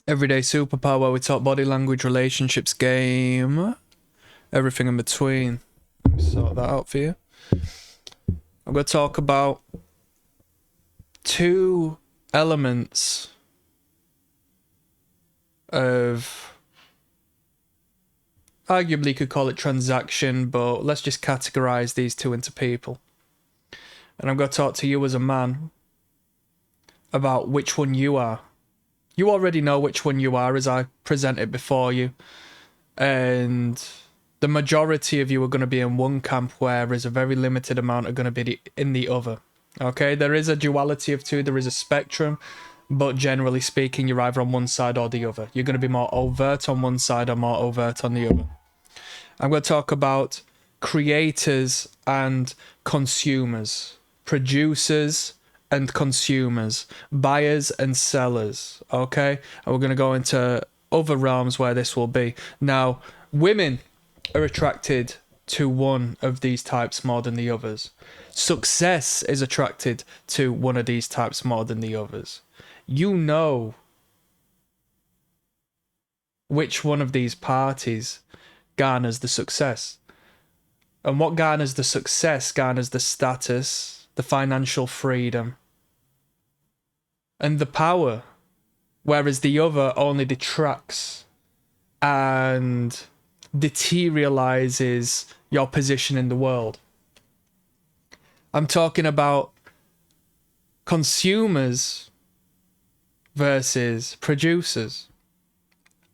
Everyday superpower where we talk body language, relationships, game, everything in between. Let me sort that out for you. I'm going to talk about two elements of, arguably you could call it transaction, but let's just categorize these two into people. And I'm going to talk to you as a man about which one you are. You already know which one you are as I present it before you. And the majority of you are going to be in one camp, whereas a very limited amount are going to be in the other. Okay, there is a duality of two, there is a spectrum, but generally speaking, you're either on one side or the other. You're going to be more overt on one side or more overt on the other. I'm going to talk about creators and consumers, producers and consumers, buyers and sellers, okay? And we're going to go into other realms where this will be. Now, women are attracted to one of these types more than the others. Success is attracted to one of these types more than the others. You know which one of these parties garners the success. And what garners the success garners the status, the financial freedom, and the power, whereas the other only detracts and deterializes your position in the world. I'm talking about consumers versus producers.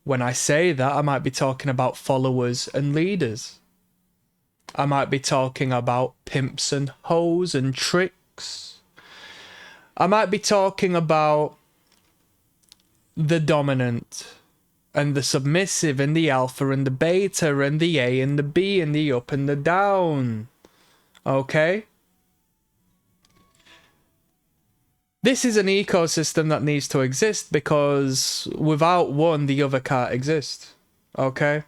When I say that, I might be talking about followers and leaders. I might be talking about pimps and hoes and tricks. I might be talking about the dominant and the submissive and the alpha and the beta and the A and the B and the up and the down. Okay? This is an ecosystem that needs to exist because without one, the other can't exist. Okay?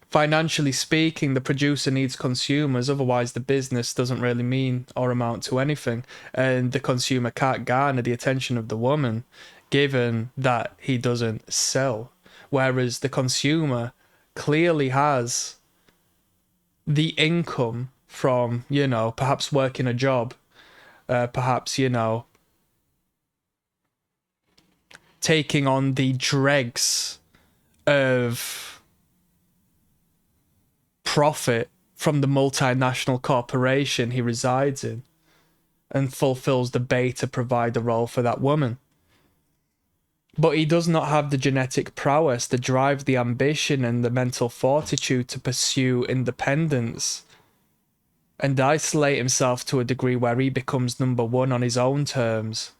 Financially speaking, the producer needs consumers, otherwise the business doesn't really mean or amount to anything. And the consumer can't garner the attention of the woman, given that he doesn't sell. Whereas the consumer clearly has the income from, perhaps working a job, perhaps, taking on the dregs of profit from the multinational corporation he resides in and fulfills the beta provider role for that woman. But he does not have the genetic prowess, the drive, the ambition, and the mental fortitude to pursue independence and isolate himself to a degree where he becomes number one on his own terms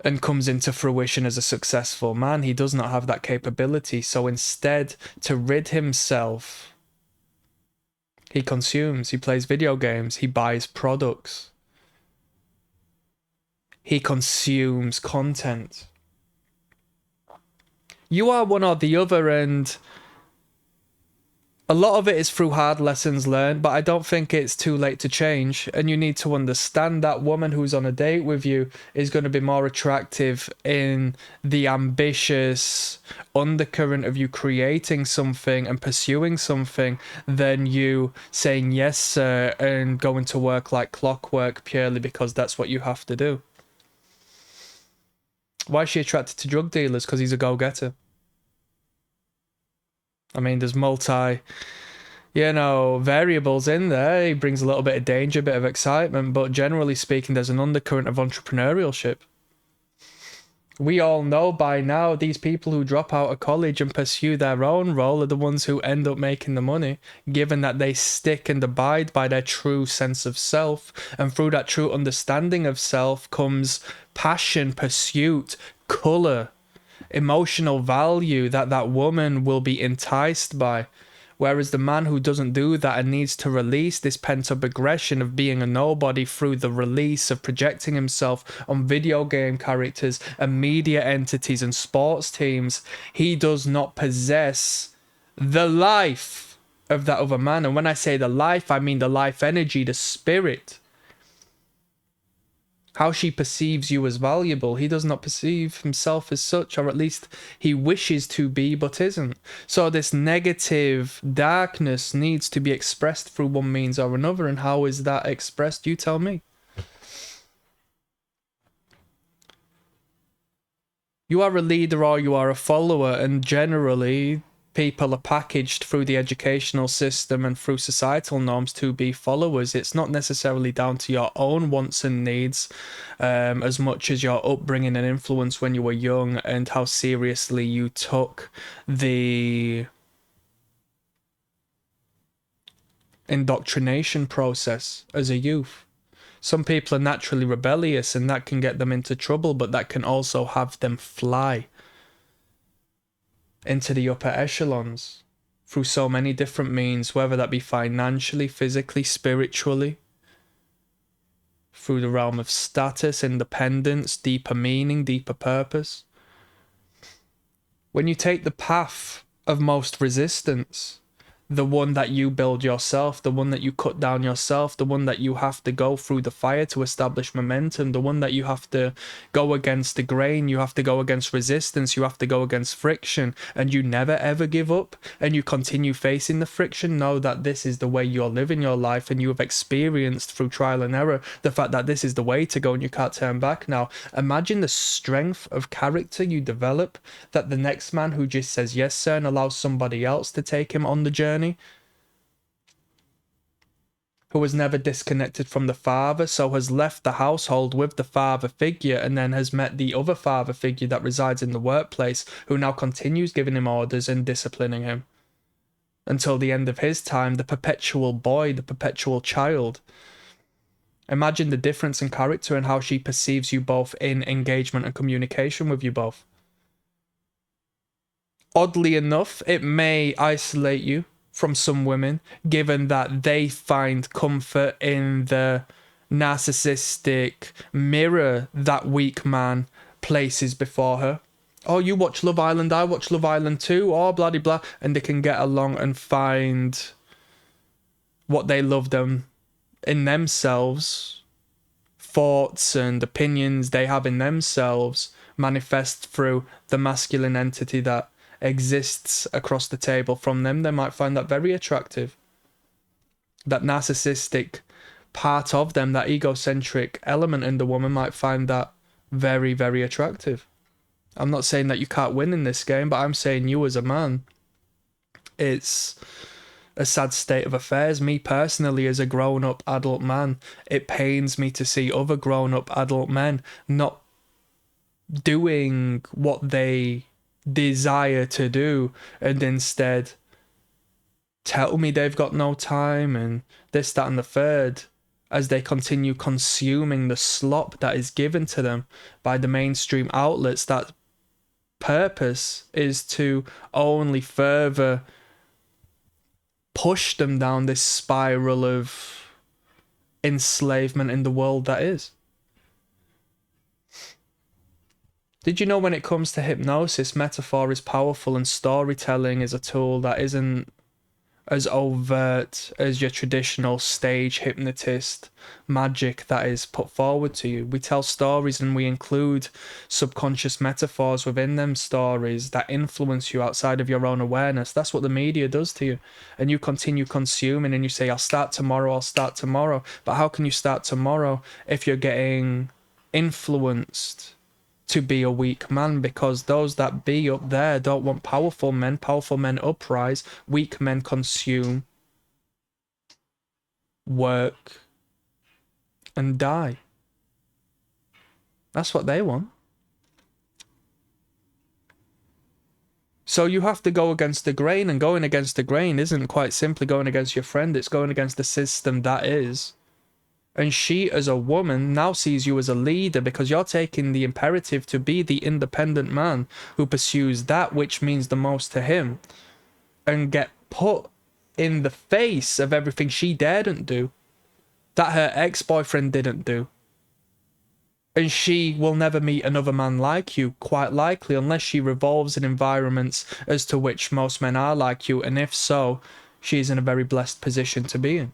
and comes into fruition as a successful man. He does not have that capability. So instead, to rid himself, he consumes, he plays video games, he buys products, he consumes content. You are one or the other, and a lot of it is through hard lessons learned, but I don't think it's too late to change. And you need to understand that woman who's on a date with you is going to be more attractive in the ambitious undercurrent of you creating something and pursuing something than you saying yes, sir, and going to work like clockwork purely because that's what you have to do. Why is she attracted to drug dealers? Because he's a go-getter. I mean, there's variables in there. He brings a little bit of danger, a bit of excitement, but generally speaking, there's an undercurrent of entrepreneurship. We all know by now these people who drop out of college and pursue their own role are the ones who end up making the money, given that they stick and abide by their true sense of self. And through that true understanding of self comes passion, pursuit, colour, emotional value that woman will be enticed by. Whereas the man who doesn't do that and needs to release this pent-up aggression of being a nobody through the release of projecting himself on video game characters and media entities and sports teams, he does not possess the life of that other man. And when I say the life, I mean the life energy, the spirit. how she perceives you as valuable. He does not perceive himself as such, or at least he wishes to be but isn't. So this negative darkness needs to be expressed through one means or another. And how is that expressed? You tell me. You are a leader or you are a follower, and generally people are packaged through the educational system and through societal norms to be followers. It's not necessarily down to your own wants and needs as much as your upbringing and influence when you were young, and how seriously you took the indoctrination process as a youth. Some people are naturally rebellious, and that can get them into trouble, but that can also have them fly into the upper echelons through so many different means, whether that be financially, physically, spiritually, through the realm of status, independence, deeper meaning, deeper purpose. When you take the path of most resistance, the one that you build yourself, the one that you cut down yourself, the one that you have to go through the fire to establish momentum, the one that you have to go against the grain, you have to go against resistance, you have to go against friction, and you never ever give up, and you continue facing the friction. Know that this is the way you're living your life, and you have experienced through trial and error the fact that this is the way to go and you can't turn back now. Imagine the strength of character you develop, that the next man who just says yes sir and allows somebody else to take him on the journey, who was never disconnected from the father, so has left the household with the father figure, and then has met the other father figure that resides in the workplace, who now continues giving him orders and disciplining him until the end of his time, the perpetual boy, the perpetual child. Imagine the difference in character and how she perceives you both in engagement and communication with you both. Oddly enough, it may isolate you from some women, given that they find comfort in the narcissistic mirror that weak man places before her. Oh, you watch Love Island, I watch Love Island too, oh, blah, blah, blah. And they can get along and find what they love them in themselves. Thoughts and opinions they have in themselves manifest through the masculine entity that exists across the table from them. They might find that very attractive. That narcissistic part of them, that egocentric element in the woman, might find that very, very attractive. I'm not saying that you can't win in this game, but I'm saying you as a man, it's a sad state of affairs. Me personally, as a grown-up adult man, it pains me to see other grown-up adult men not doing what they desire to do, and instead tell me they've got no time and this, that, and the third, as they continue consuming the slop that is given to them by the mainstream outlets. That purpose is to only further push them down this spiral of enslavement in the world that is. Did you know when it comes to hypnosis, metaphor is powerful and storytelling is a tool that isn't as overt as your traditional stage hypnotist magic that is put forward to you? We tell stories and we include subconscious metaphors within them stories that influence you outside of your own awareness. That's what the media does to you. And you continue consuming and you say, I'll start tomorrow, I'll start tomorrow. But how can you start tomorrow if you're getting influenced to be a weak man? Because those that be up there don't want powerful men. Powerful men uprise, weak men consume, work, and die. That's what they want. So you have to go against the grain, and going against the grain isn't quite simply going against your friend, it's going against the system that is. And she, as a woman, now sees you as a leader because you're taking the imperative to be the independent man who pursues that which means the most to him, and get put in the face of everything she daredn't do, that her ex-boyfriend didn't do. And she will never meet another man like you, quite likely, unless she revolves in environments as to which most men are like you. And if so, she's in a very blessed position to be in.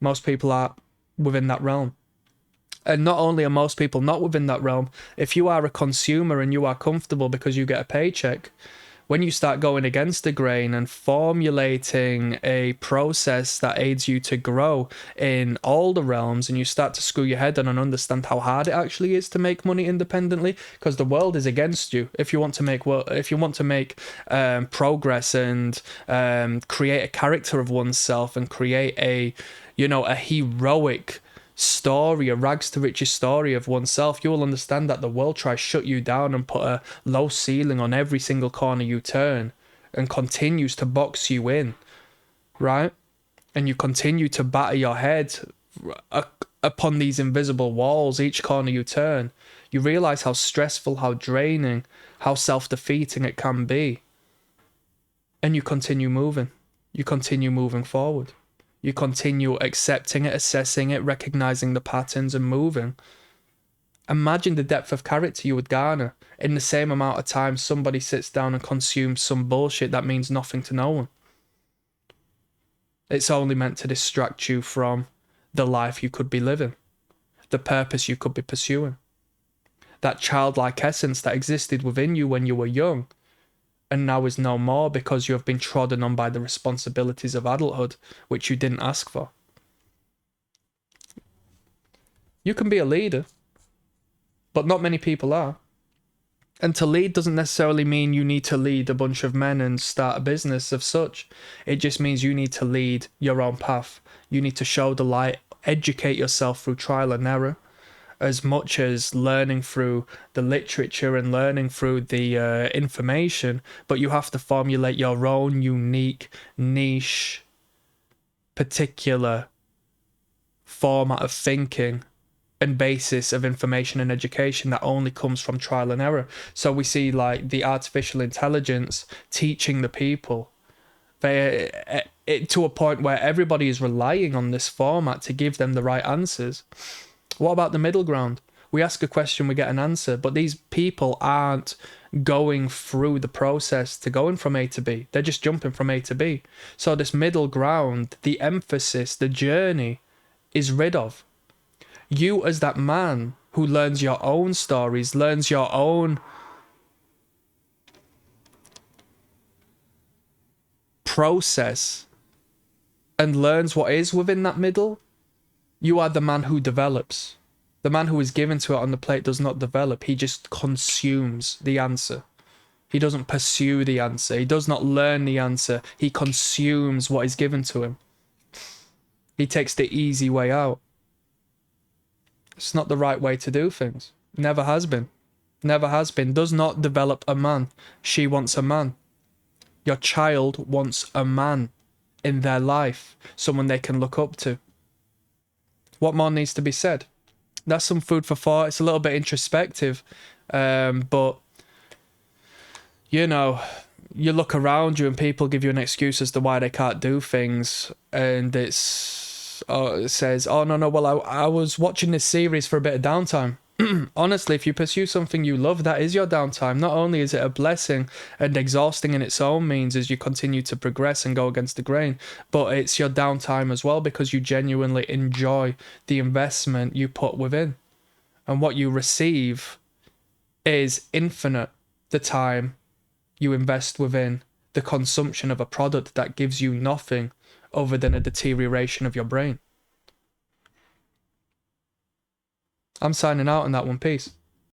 Most people are within that realm. And not only are most people not within that realm, if you are a consumer and you are comfortable because you get a paycheck, when you start going against the grain and formulating a process that aids you to grow in all the realms, and you start to screw your head on and understand how hard it actually is to make money independently, because the world is against you. If you want to make progress and create a character of oneself and create a heroic story, a rags to riches story of oneself, you will understand that the world tries to shut you down and put a low ceiling on every single corner you turn and continues to box you in, right? And you continue to batter your head upon these invisible walls each corner you turn. You realize how stressful, how draining, how self-defeating it can be. And you continue moving. You continue moving forward. You continue accepting it, assessing it, recognizing the patterns and moving. Imagine the depth of character you would garner in the same amount of time somebody sits down and consumes some bullshit that means nothing to no one. It's only meant to distract you from the life you could be living, the purpose you could be pursuing, that childlike essence that existed within you when you were young and now is no more because you have been trodden on by the responsibilities of adulthood, which you didn't ask for. You can be a leader, but not many people are. And to lead doesn't necessarily mean you need to lead a bunch of men and start a business of such. It just means you need to lead your own path. You need to show the light, educate yourself through trial and error, as much as learning through the literature and learning through the information, but you have to formulate your own unique, niche, particular format of thinking and basis of information and education that only comes from trial and error. So we see like the artificial intelligence teaching the people to a point where everybody is relying on this format to give them the right answers. What about the middle ground? We ask a question, we get an answer, but these people aren't going through the process to going from A to B. They're just jumping from A to B. So this middle ground, the emphasis, the journey is rid of. You as that man who learns your own stories, learns your own process, and learns what is within that middle, you are the man who develops. The man who is given to it on the plate does not develop. He just consumes the answer. He doesn't pursue the answer. He does not learn the answer. He consumes what is given to him. He takes the easy way out. It's not the right way to do things. Never has been. Never has been. Does not develop a man. She wants a man. Your child wants a man in their life. Someone they can look up to. What more needs to be said? That's some food for thought. It's a little bit introspective. But, you know, you look around you and people give you an excuse as to why they can't do things. And it says, oh, no, well, I was watching this series for a bit of downtime. Honestly, if you pursue something you love, that is your downtime. Not only is it a blessing and exhausting in its own means as you continue to progress and go against the grain, but it's your downtime as well because you genuinely enjoy the investment you put within. And what you receive is infinite, the time you invest within the consumption of a product that gives you nothing other than a deterioration of your brain. I'm signing out on that one. Peace.